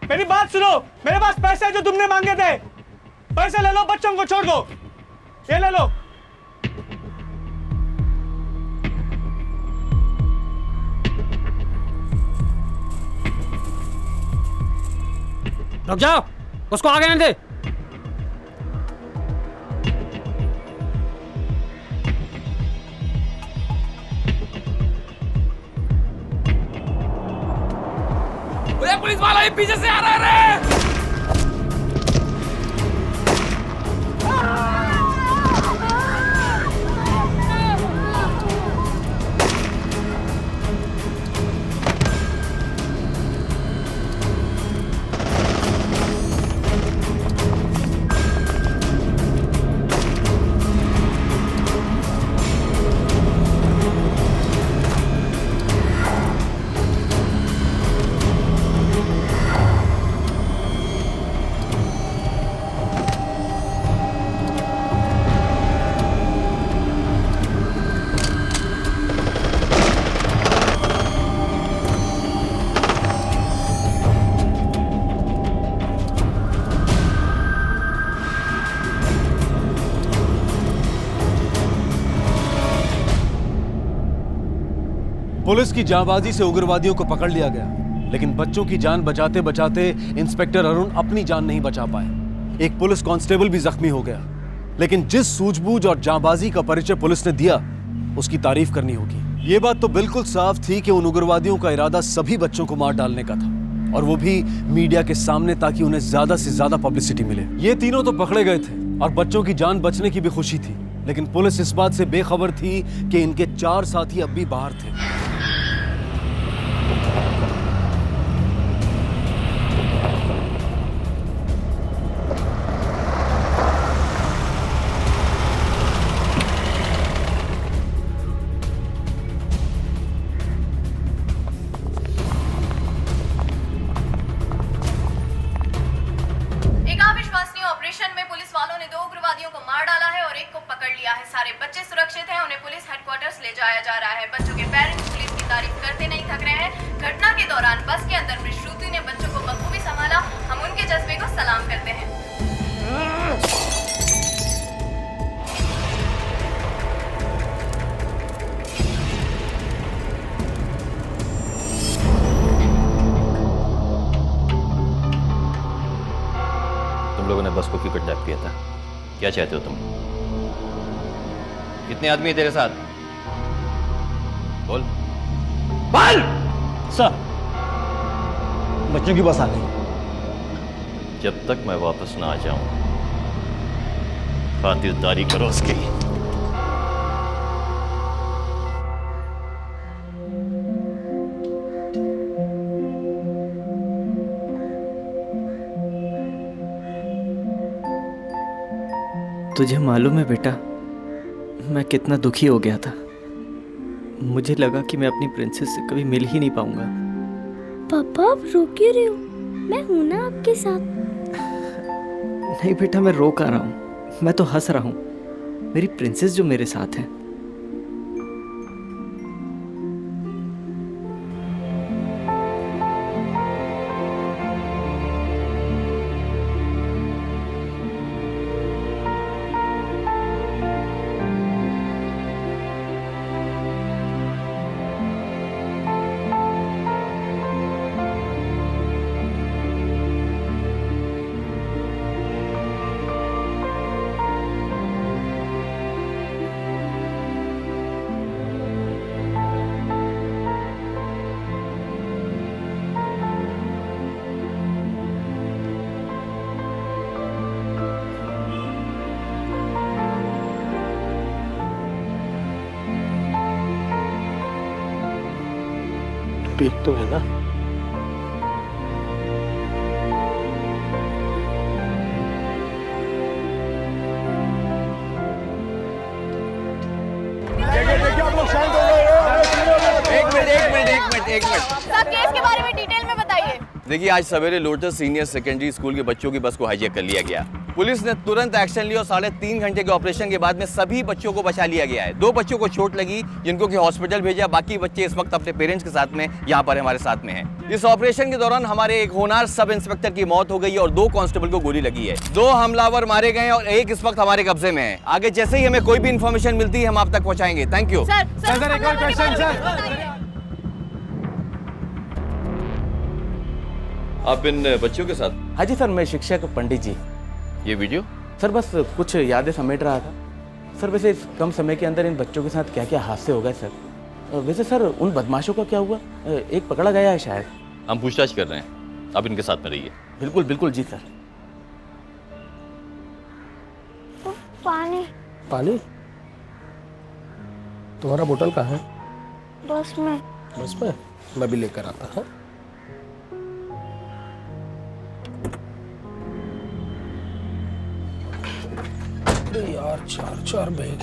मेरी बात सुनो, मेरे पास पैसे हैं जो तुमने मांगे थे। पैसे ले लो, बच्चों को छोड़ दो। ये ले लो। रुक जाओ, उसको आगे नहीं दे। पुलिस वाला ही पीछे से आ रहा है रे। पुलिस की जांबाजी से उग्रवादियों को पकड़ लिया गया, लेकिन बच्चों की जान बचाते बचाते इंस्पेक्टर अरुण अपनी जान नहीं बचा पाए। एक पुलिस कांस्टेबल भी जख्मी हो गया। लेकिन जिस सूझबूझ और जांबाजी का परिचय पुलिस ने दिया, उसकी तारीफ करनी होगी। ये बात तो बिल्कुल साफ थी कि उन उग्रवादियों का इरादा सभी बच्चों को मार डालने का था, और वो भी मीडिया के सामने, ताकि उन्हें ज्यादा से ज्यादा पब्लिसिटी मिले। ये तीनों तो पकड़े गए थे और बच्चों की जान बचने की भी खुशी थी, लेकिन पुलिस इस बात से बेखबर थी कि इनके 4 साथी अब भी बाहर थे। ऑपरेशन में पुलिस वालों ने 2 उग्रवादियों को मार डाला है और एक को पकड़ लिया है। सारे बच्चे सुरक्षित हैं, उन्हें पुलिस हेडक्वार्टर्स ले जाया जा रहा है। बच्चों के पेरेंट्स पुलिस की तारीफ करते नहीं थक रहे हैं। घटना के दौरान बस के अंदर मिस श्रुति ने बच्चों को बखूबी संभाला। हम उनके जज्बे को सलाम करते हैं। लोगों ने बस को क्यों किडनैप किया था? क्या चाहते हो तुम? कितने आदमी है तेरे साथ? बोल। बोल! सर, बच्चों की बस आ गई। जब तक मैं वापस ना आ जाऊं, खातिरदारी करो उसकी। तुझे मालूम है बेटा, मैं कितना दुखी हो गया था। मुझे लगा कि मैं अपनी प्रिंसेस से कभी मिल ही नहीं पाऊंगा। पापा आप रो क्यों रहे हो? मैं हूं ना आपके साथ। नहीं बेटा, मैं रो कर रहा हूँ, मैं तो हंस रहा हूँ। मेरी प्रिंसेस जो मेरे साथ है। ठीक तो है ना? देखिए आप लोग शांत हो गए। एक मिनट। सब केस के बारे में डिटेल में बताइए। देखिए, आज सवेरे लोटस सीनियर सेकेंडरी स्कूल के बच्चों की बस को हाईजैक कर लिया गया। पुलिस ने तुरंत एक्शन लिया और 3.5 घंटे के ऑपरेशन के बाद में सभी बच्चों को बचा लिया गया है। 2 बच्चों को चोट लगी, जिनको कि हॉस्पिटल भेजा। बाकी बच्चे इस वक्त अपने पेरेंट्स के साथ में यहाँ पर हमारे साथ में हैं। इस ऑपरेशन के दौरान हमारे एक होनहार सब इंस्पेक्टर की मौत हो गई है और 2 कांस्टेबल को गोली लगी है। 2 हमलावर मारे गए और एक इस वक्त हमारे कब्जे में है। आगे जैसे ही हमें कोई भी इन्फॉर्मेशन मिलती है, हम आप तक पहुँचाएंगे। Thank you sir. एक और क्वेश्चन सर। आप इन बच्चों के साथ? हाँ जी सर, मैं शिक्षक पंडित जी। ये वीडियो? सर बस कुछ यादें समेट रहा था। सर वैसे इस कम समय के अंदर इन बच्चों के साथ क्या क्या हादसे हो गए सर? वैसे सर उन बदमाशों का क्या हुआ? एक पकड़ा गया है शायद। हम पूछताछ कर रहे हैं, आप इनके साथ में रहिए। बिल्कुल बिल्कुल जी सर। पानी। पानी? तुम्हारा बोतल कहाँ है? बस में। बस में? मैं भी लेकर आता हूँ। यार 4 बैग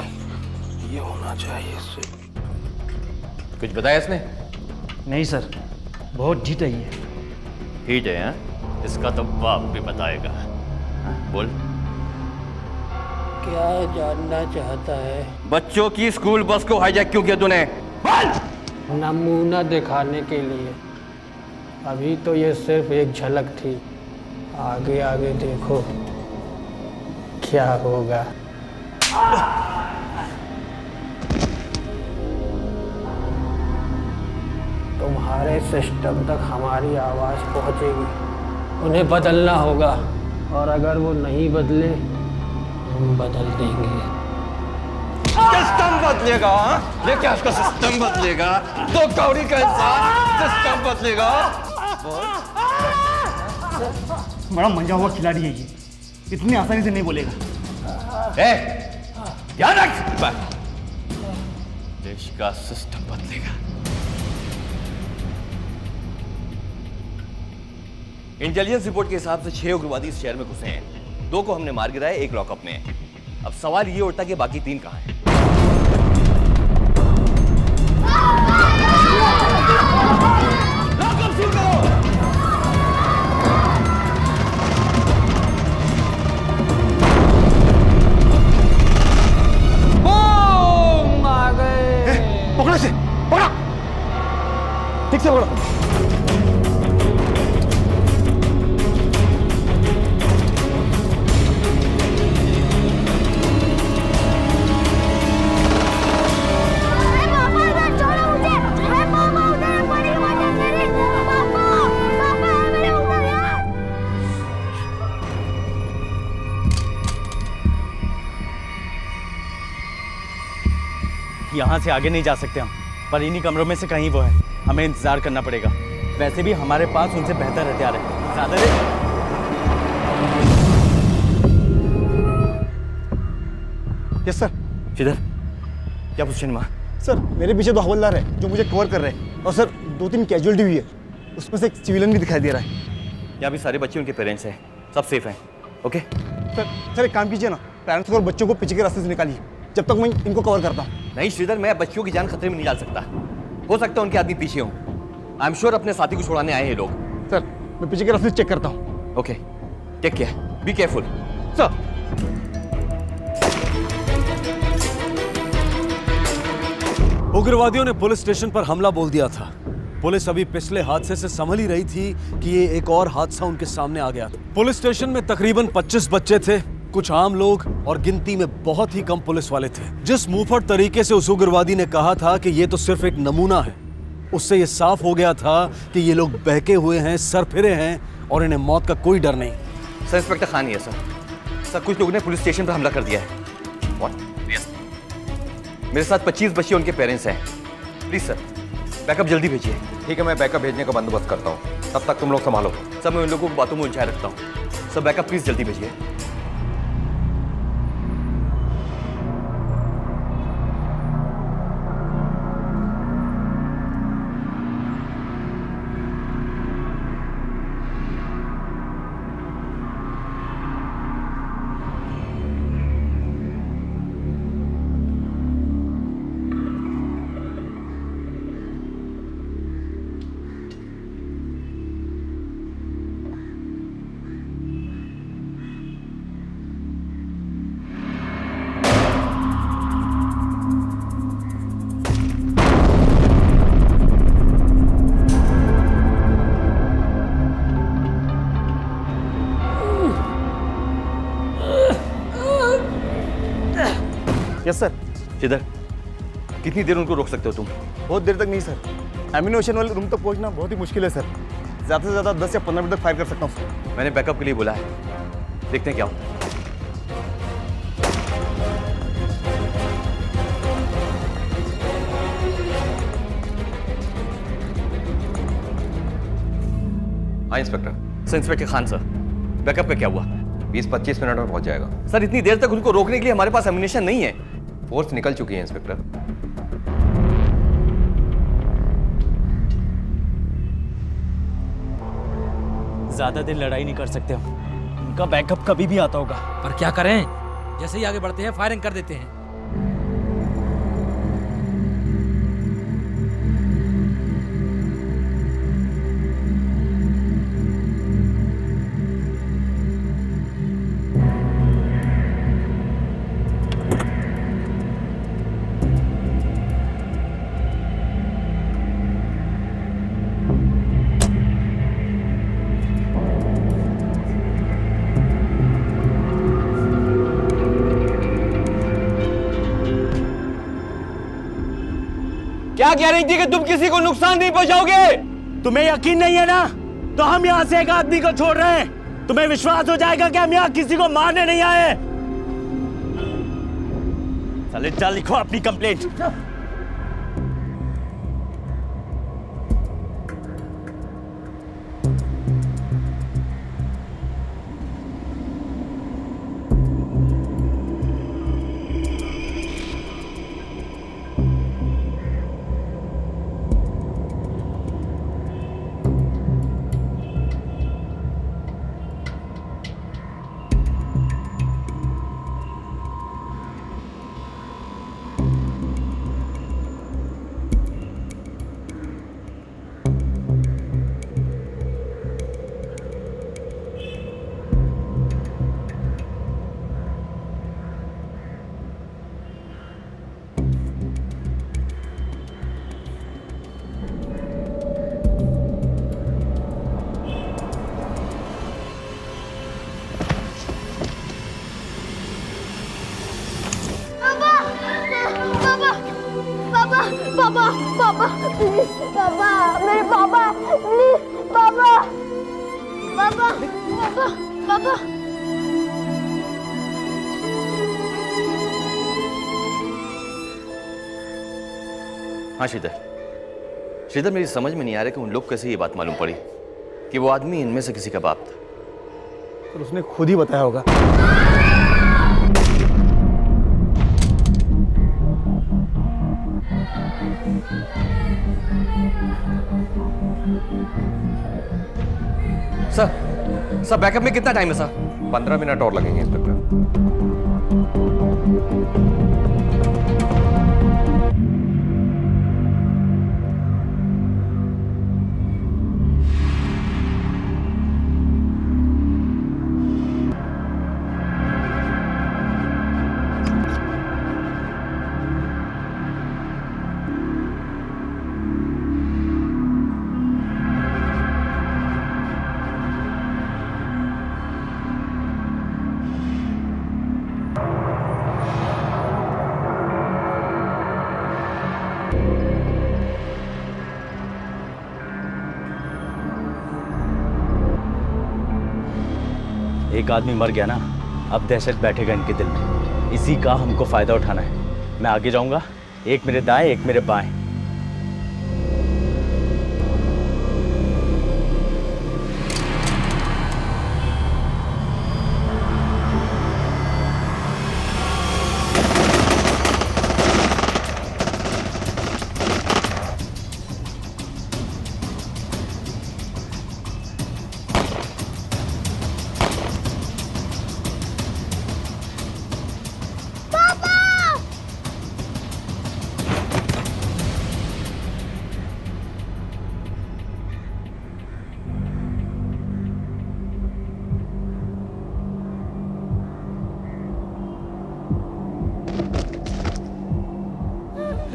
ये होना चाहिए इससे। कुछ बताया इसने? नहीं सर, बहुत ढीठ है ये। ढीठ है? हाँ, इसका तो बाप भी बताएगा। बोल। क्या जानना चाहता है? बच्चों की स्कूल बस को हाईजैक क्यों किया तूने? नमूना दिखाने के लिए। अभी तो ये सिर्फ एक झलक थी, आगे आगे देखो क्या होगा। तुम्हारे सिस्टम तक हमारी आवाज़ पहुंचेगी। उन्हें बदलना होगा, और अगर वो नहीं बदले हम बदल देंगे। सिस्टम बदलेगा? ये क्या उसका सिस्टम बदलेगा? तो कौड़ी का इंसान सिस्टम बदलेगा? बड़ा मंजा हुआ खिलाड़ी है ये, इतनी आसानी से नहीं बोलेगा। ध्यान रख, देश का सिस्टम बदलेगा। इंटेलिजेंस रिपोर्ट के हिसाब से 6 उग्रवादी इस शहर में घुसे हैं। 2 को हमने मार गिराया, 1 लॉकअप में है। अब सवाल ये उठता कि बाकी 3 कहां हैं? लॉकअप शुरू करो। बूम! आ गए। पकड़ो से, पकड़ो, ठीक से पकड़ो। यहाँ से आगे नहीं जा सकते हम, पर इन्हीं कमरों में से कहीं वो है। हमें इंतजार करना पड़ेगा। वैसे भी हमारे पास उनसे बेहतर हथियार है। ज्यादा देर यस सर। किधर? क्या पोजीशन में? सर मेरे पीछे 2 हवलदार हैं जो मुझे कवर कर रहे हैं, और सर 2-3 कैजुअलिटी हुई है, उसमें से एक सिविलियन भी दिखाई दे रहा है। यहाँ भी सारे बच्चे उनके पेरेंट्स हैं, सब सेफ हैं। ओके सर एक काम कीजिए ना, पेरेंट्स को और बच्चों को पीछे के रास्ते से निकालिए, जब तक मैं इनको कवर करता हूँ। नहीं श्रीधर, मैं बच्चियों की जान खतरे में नहीं डाल सकता। हो सकता है उनके आदमी पीछे हों। आई एम श्योर अपने साथी को छुड़ाने आए हैं लोग। सर मैं पीछे के रास्ते चेक करता हूँ। Okay, take care, be careful. Sir उग्रवादियों ने पुलिस स्टेशन पर हमला बोल दिया था। पुलिस अभी पिछले हादसे से संभल ही रही थी कि ये एक और हादसा उनके सामने आ गया था। पुलिस स्टेशन में तकरीबन 25 बच्चे थे, कुछ आम लोग और गिनती में बहुत ही कम पुलिस वाले थे। जिस मुंहफट तरीके से उस उग्रवादी ने कहा था कि ये तो सिर्फ एक नमूना है, उससे ये साफ हो गया था कि ये लोग बहके हुए हैं, सर फिरे हैं और इन्हें मौत का कोई डर नहीं। सर इंस्पेक्टर खान ही है सर। सर कुछ लोगों ने पुलिस स्टेशन पर हमला कर दिया है। यस, मेरे साथ 25 बच्चे उनके पेरेंट्स हैं। प्लीज सर बैकअप जल्दी भेजिए। ठीक है, मैं बैकअप भेजने का बंदोबस्त करता हूँ, तब तक तुम लोग संभालो। सर मैं उन लोगों को बातों में उलझाए रखता हूँ। सर बैकअप प्लीज जल्दी भेजिए। Yes sir. किधर? कितनी देर उनको रोक सकते हो तुम? बहुत देर तक नहीं सर, एम्यूनेशन वाले रूम तक पहुंचना बहुत ही मुश्किल है सर। ज़्यादा से ज़्यादा 10 या 15 मिनट तक फायर कर सकता हूँ सर। मैंने बैकअप के लिए बोला है, देखते हैं क्या होता है। हाँ inspector. Sir inspector Khan sir, backup का क्या हुआ? 20-25 मिनट में पहुंच जाएगा। सर इतनी देर तक उनको रोकने के लिए हमारे पास एम्यूनेशन नहीं है। फोर्स निकल चुकी है इंस्पेक्टर। ज्यादा देर लड़ाई नहीं कर सकते हम, उनका बैकअप कभी भी आता होगा। पर क्या करें, जैसे ही आगे बढ़ते हैं फायरिंग कर देते हैं। क्या गारंटी कि तुम किसी को नुकसान नहीं पहुंचाओगे? तुम्हें यकीन नहीं है ना, तो हम यहाँ से एक आदमी को छोड़ रहे हैं। तुम्हें विश्वास हो जाएगा कि हम यहाँ किसी को मारने नहीं आए। चले चल लिखो अपनी कंप्लेंट। पापा पापा प्लीज पापा मेरे पापा प्लीज पापा पापा पापा पापा हाँ श्रीधर, श्रीधर मेरी समझ में नहीं आ रहा कि उन लोग कैसे ये बात मालूम पड़ी कि वो आदमी इनमें से किसी का बाप था। तो उसने खुद ही बताया होगा। सर बैकअप में कितना टाइम है सर? 15 मिनट और लगेंगे इंस्पेक्टर। एक आदमी मर गया ना, अब दहशत बैठेगा इनके दिल में। इसी का हमको फायदा उठाना है। मैं आगे जाऊंगा, एक मेरे दाएं एक मेरे बाएं।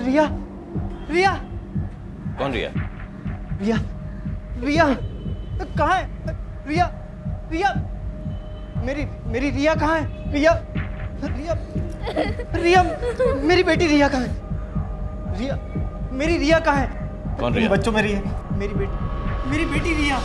रिया रिया कौन रिया? रिया रिया कहाँ है? रिया रिया मेरी मेरी रिया कहाँ है? रिया रिया रिया मेरी बेटी रिया कहाँ है? रिया मेरी रिया कहाँ है? कौन रिया? बच्चों में रिया मेरी बेटी रिया।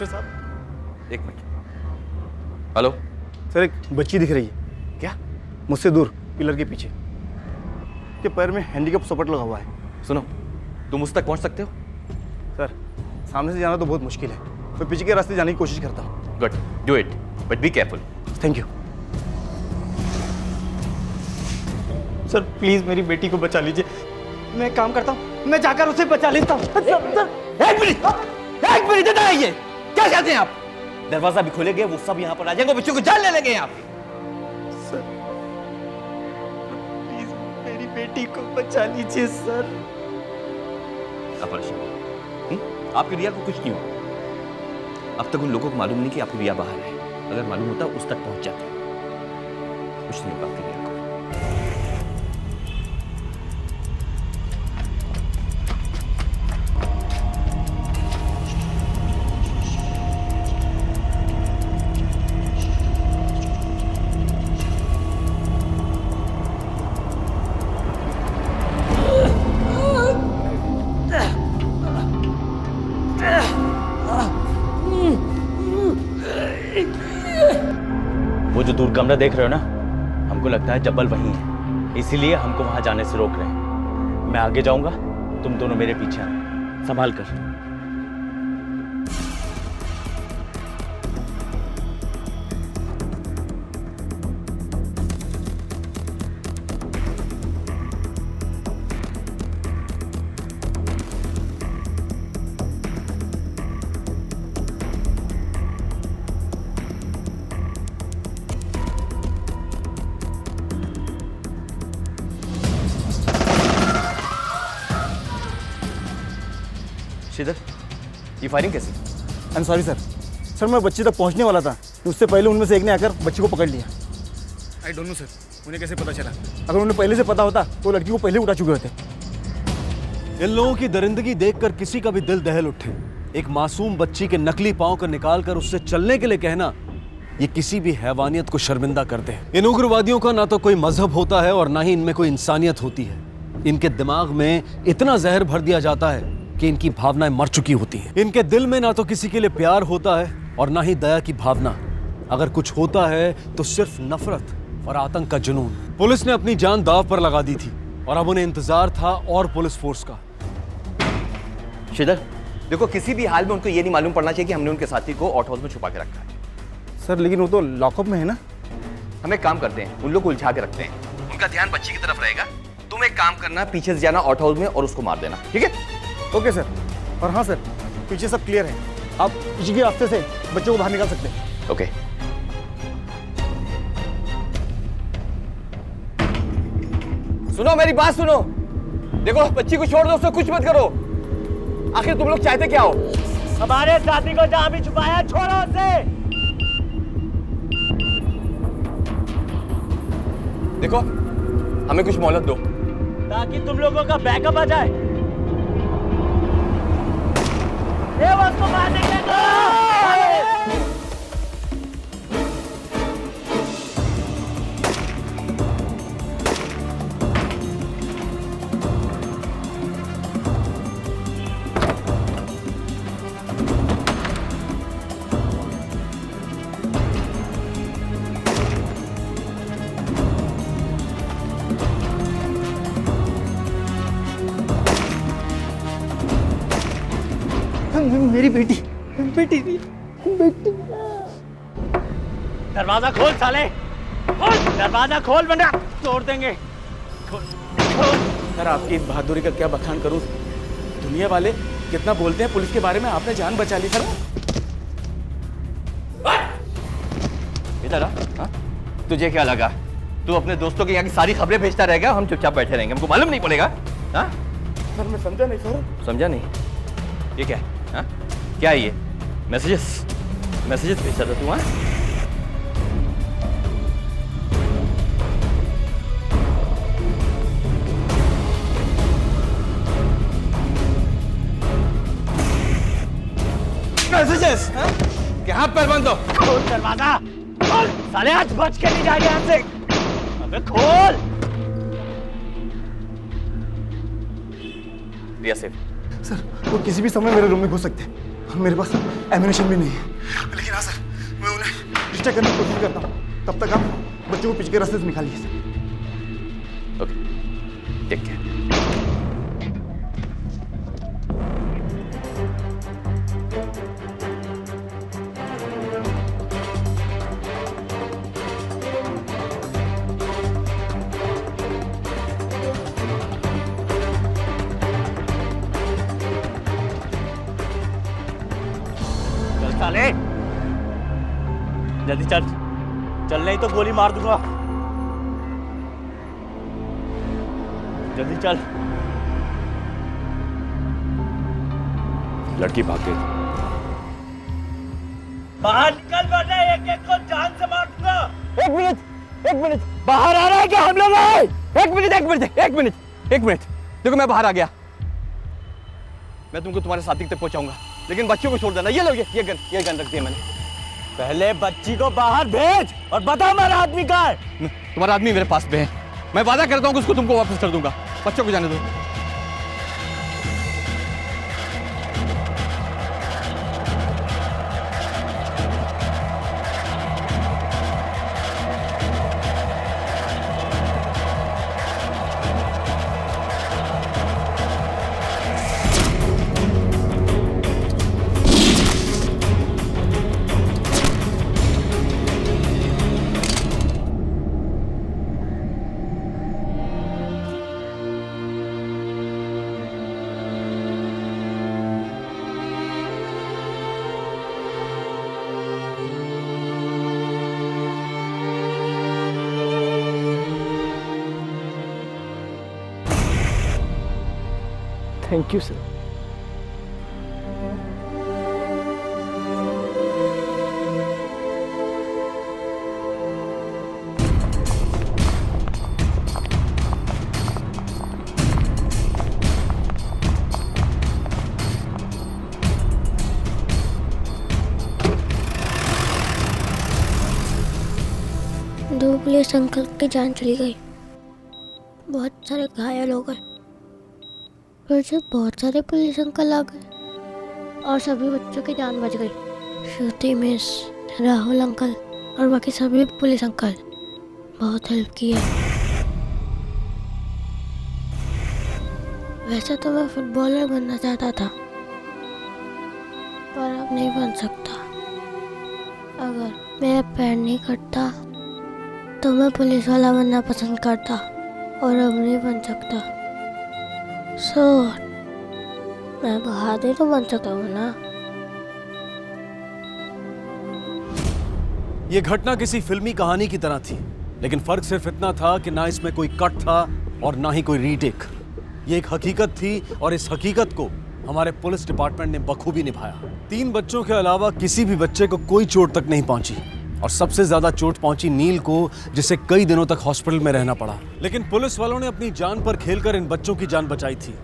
साहब एक मिनट। हेलो सर, एक बच्ची दिख रही है। क्या? मुझसे दूर पिलर के पीछे, के पैर में हैंडीकैप सपोर्ट लगा हुआ है। सुनो, तुम उस तक पहुंच सकते हो? सर सामने से जाना तो बहुत मुश्किल है, मैं पीछे के रास्ते जाने की कोशिश करता हूँ। Good, do it, but be careful. Thank you sir, please मेरी बेटी को बचा लीजिए। मैं काम करता हूँ, मैं जाकर उसे बचा लेता हूँ। एक मिनट देता है ये। क्या चाहते हैं आप? दरवाजा भी खोलेंगे, वो सब यहाँ पर आ जाएंगे, बच्चों को जान ले लेंगे आप। सर प्लीज मेरी बेटी को बचा लीजिए सर। आप परेशान आपकी रिया को कुछ नहीं हुआ। अब तक उन लोगों को मालूम नहीं कि आपकी रिया बाहर है। अगर मालूम होता उस तक पहुंच जाते। कुछ नहीं होगा आपकी रिया को। वो जो दूर कमरा देख रहे हो ना, हमको लगता है जब्बल वहीं है, इसीलिए हमको वहां जाने से रोक रहे हैं। मैं आगे जाऊंगा, तुम दोनों मेरे पीछे आना, संभाल कर। श्रीधर, ये फायरिंग कैसी? आई एम सॉरी सर, मैं बच्चे तक पहुंचने वाला था, उससे पहले उनमें से एक ने आकर बच्चे को पकड़ लिया। आई डोंट नो सर, उन्हें कैसे पता चला? अगर उन्हें पहले से पता होता तो लड़की को पहले उठा चुके होते। इन लोगों की दरिंदगी देखकर किसी का भी दिल दहल उठे। एक मासूम बच्ची के नकली पांव को निकालकर उससे चलने के लिए कहना, ये किसी भी हैवानियत को शर्मिंदा करते हैं। इन उग्रवादियों का ना तो कोई मजहब होता है और ना ही इनमें कोई इंसानियत होती है। इनके दिमाग में इतना जहर भर दिया जाता है कि इनकी भावनाएं मर चुकी होती हैं। इनके दिल में ना तो किसी के लिए प्यार होता है और ना ही दया की भावना। अगर कुछ होता है तो सिर्फ नफरत और आतंक का जुनून। पुलिस ने अपनी जान दांव पर लगा दी थी और अब उन्हें इंतजार था और पुलिस फोर्स का। श्रीधर, देखो किसी भी हाल में उनको ये नहीं मालूम पड़ना चाहिए कि हमने उनके साथी को आउट हाउस में छुपा के रखा है। सर लेकिन वो तो लॉकअप में है ना। हम एक काम करते हैं, उन लोग को उलझा के रखते हैं, उनका ध्यान बच्ची की तरफ रहेगा। तुम एक काम करना, पीछे से जाना आउट हाउस में और उसको मार देना, ठीक है? Okay sir. और हाँ सर, पीछे सब क्लियर है, आप पीछे के रास्ते से बच्चों को बाहर निकाल सकते हैं। ओके। सुनो मेरी बात सुनो, देखो बच्ची को छोड़ दो, उससे कुछ मत करो। आखिर तुम लोग चाहते क्या हो? हमारे साथी को जहां भी छुपाया छोड़ो उसे। देखो हमें कुछ मोहलत दो ताकि तुम लोगों का बैकअप आ जाए। ये उसको मारने के दो। मेरी बेटी बेटी बेटी। दरवाजा खोल साले, खोल दरवाजा खोल वरना तोड़ देंगे। सर आपकी इस बहादुरी का क्या बखान करूं? दुनिया वाले कितना बोलते हैं पुलिस के बारे में, आपने जान बचा ली सर। इधर आ, हाँ? तुझे क्या लगा तू अपने दोस्तों के यहाँ की सारी खबरें भेजता रहेगा, हम चुपचाप बैठे रहेंगे, हमको मालूम नहीं पड़ेगा? हाँ? सर मैं समझा नहीं सर। समझा नहीं? ये क्या है? हाँ? क्या है ये? मैसेजेस भेजता था तू? हाँ? मैसेजेस? क्या हाथ पैर बंद हो? खोल दरवाजा, खोल साले, आज बच के नहीं जाएंगे यहाँ से। अबे खोल। रिया सेफ। सर वो किसी भी समय मेरे रूम में घुस सकते हैं, मेरे पास एम्यूनेशन भी नहीं है। लेकिन हाँ सर, मैं उन्हें डिस्ट्रैक्ट करने की कोशिश करता हूँ, तब तक आप बच्चों को पीछे के रास्ते से निकालिए सर। Okay, take care. साले जल्दी चल, चल नहीं तो गोली मार दूंगा। जल्दी चल। लड़की भाग गई। बाहर निकल वरना एक एक को जान से मार दूंगा। एक मिनट, बाहर आ रहा है क्या हम लोग? एक मिनट, देखो मैं बाहर आ गया। मैं तुमको तुम्हारे साथी तक पहुंचाऊंगा, लेकिन बच्चियों को छोड़ देना। ये लो, ये गन रख दिया मैंने। पहले बच्ची को बाहर भेज और बता हमारा आदमी कहाँ है। तुम्हारा आदमी मेरे पास में है, मैं वादा करता हूँ कि उसको तुमको वापस कर दूंगा। बच्चों को जाने दो। Thank you sir. दो पुलिस अंकल की जान चली गई, बहुत सारे घायल हो गए। फिर से बहुत सारे पुलिस अंकल आ गए और सभी बच्चों की जान बच गई। श्रुति मिस, राहुल अंकल और बाकी सभी पुलिस अंकल बहुत हेल्प की है। वैसे तो मैं फुटबॉलर बनना चाहता था, पर अब नहीं बन सकता। अगर मेरा पैर नहीं कटता तो मैं पुलिस वाला बनना पसंद करता, और अब नहीं बन सकता। सो मैं बहादुर तो बन सकता हूँ ना। ये घटना किसी फिल्मी कहानी की तरह थी, लेकिन फर्क सिर्फ इतना था कि ना इसमें कोई कट था और ना ही कोई रीटेक। ये एक हकीकत थी और इस हकीकत को हमारे पुलिस डिपार्टमेंट ने बखूबी निभाया। 3 बच्चों के अलावा किसी भी बच्चे को कोई चोट तक नहीं पहुंची, और सबसे ज्यादा चोट पहुंची नील को, जिसे कई दिनों तक हॉस्पिटल में रहना पड़ा। लेकिन पुलिस वालों ने अपनी जान पर खेलकर इन बच्चों की जान बचाई थी,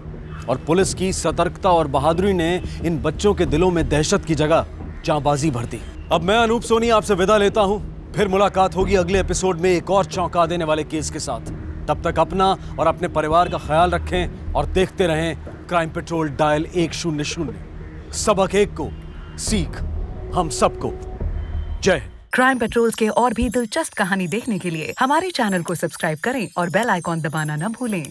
और पुलिस की सतर्कता और बहादुरी ने इन बच्चों के दिलों में दहशत की जगह जांबाजी भर दी। अब मैं अनूप सोनी आपसे विदा लेता हूं, फिर मुलाकात होगी अगले एपिसोड में एक और चौंका देने वाले केस के साथ। तब तक अपना और अपने परिवार का ख्याल रखें और देखते रहें क्राइम पेट्रोल डायल 100। सबक एक को, सीख हम सबको। जय हिंद। क्राइम पेट्रोल के और भी दिलचस्प कहानी देखने के लिए हमारे चैनल को सब्सक्राइब करें और बेल आइकॉन दबाना न भूलें।